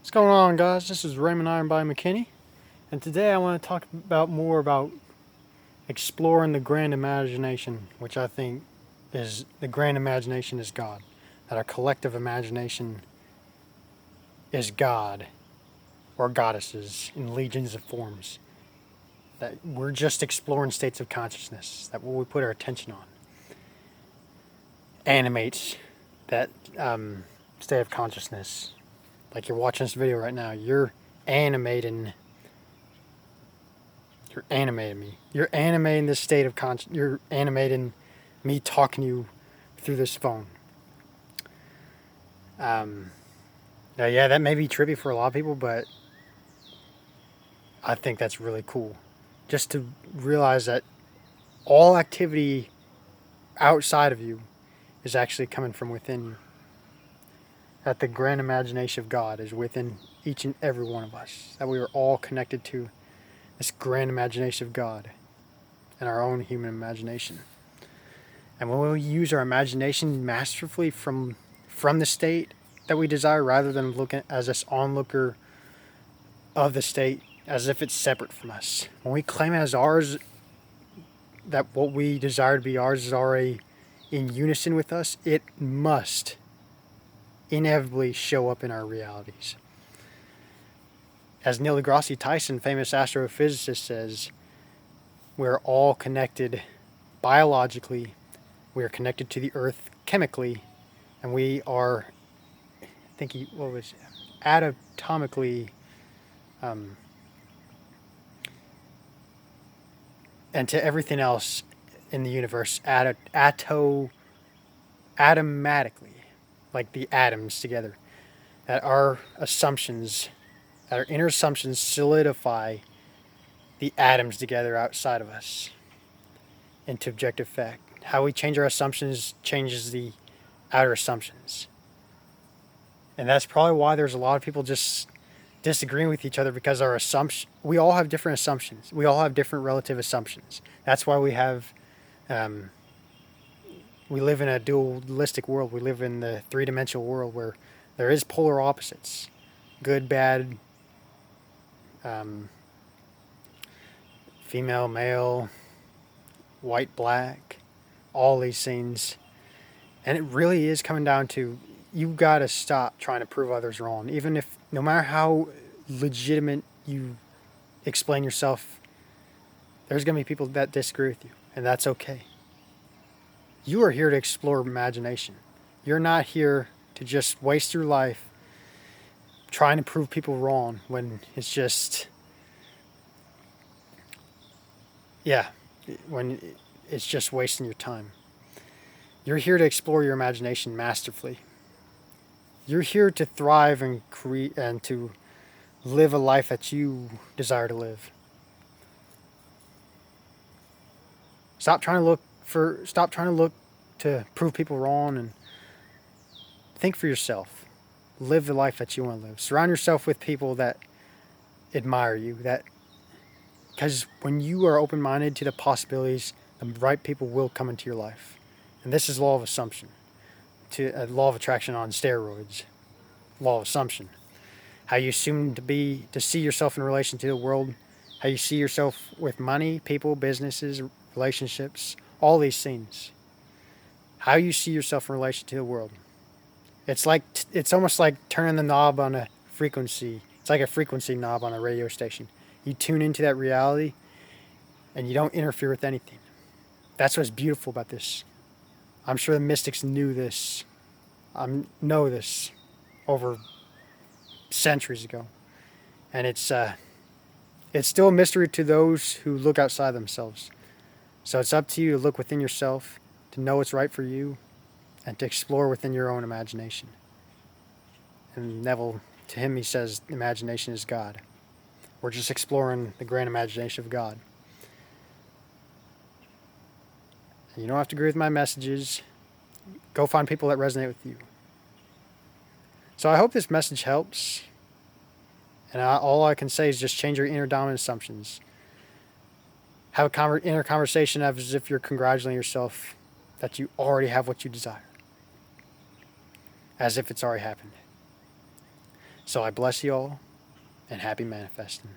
What's going on, guys? This is Raymond Ironbody McKinney, and today I want to talk more about exploring the grand imagination, which I think is the grand imagination is God. That our collective imagination is God or goddesses in legions of forms. That we're just exploring states of consciousness. That what we put our attention on animates that state of consciousness. Like you're watching this video right now, you're animating. You're animating me. You're animating this state of conscious. You're animating me talking to you through this phone. Now, yeah, that may be trippy for a lot of people, but I think that's really cool. Just to realize that all activity outside of you is actually coming from within you. That the grand imagination of God is within each and every one of us. That we are all connected to this grand imagination of God and our own human imagination. And when we use our imagination masterfully from the state that we desire, rather than looking as this onlooker of the state as if it's separate from us. When we claim it as ours, that what we desire to be ours is already in unison with us, it must inevitably show up in our realities. As Neil deGrasse Tyson, famous astrophysicist, says, we're all connected biologically, we are connected to the earth chemically, and we are, I think anatomically, and to everything else in the universe, atomatically, like the atoms together. That our assumptions, our inner assumptions solidify the atoms together outside of us into objective fact. How we change our assumptions changes the outer assumptions. And that's probably why there's a lot of people just disagreeing with each other, because our assumption, we all have different assumptions. We all have different relative assumptions. That's why we have, we live in a dualistic world. We live in the three-dimensional world where there is polar opposites. Good, bad, female, male, white, black, all these things. And it really is coming down to, you got to stop trying to prove others wrong. Even if, no matter how legitimate you explain yourself, there's going to be people that disagree with you, and that's okay. You are here to explore imagination. You're not here to just waste your life trying to prove people wrong when it's just, when it's just wasting your time. You're here to explore your imagination masterfully. You're here to thrive and create and to live a life that you desire to live. Stop trying to look to prove people wrong, and think for yourself. Live the life that you want to live. Surround yourself with people that admire you, because when you are open-minded to the possibilities, the right people will come into your life. And this is law of assumption. Law of attraction on steroids. Law of assumption. How you assume to see yourself in relation to the world, how you see yourself with money, people, businesses, relationships, all these things. How you see yourself in relation to the world. It's almost like turning the knob on a frequency. It's like a frequency knob on a radio station. You tune into that reality and you don't interfere with anything. That's what's beautiful about this. I'm sure the mystics knew this. Know this over centuries ago. And it's still a mystery to those who look outside themselves. So it's up to you to look within yourself, to know what's right for you, and to explore within your own imagination. And Neville, to him, he says, imagination is God. We're just exploring the grand imagination of God. And you don't have to agree with my messages. Go find people that resonate with you. So I hope this message helps. And all I can say is just change your inner dominant assumptions. Have an inner conversation as if you're congratulating yourself that you already have what you desire. As if it's already happened. So I bless you all, and happy manifesting.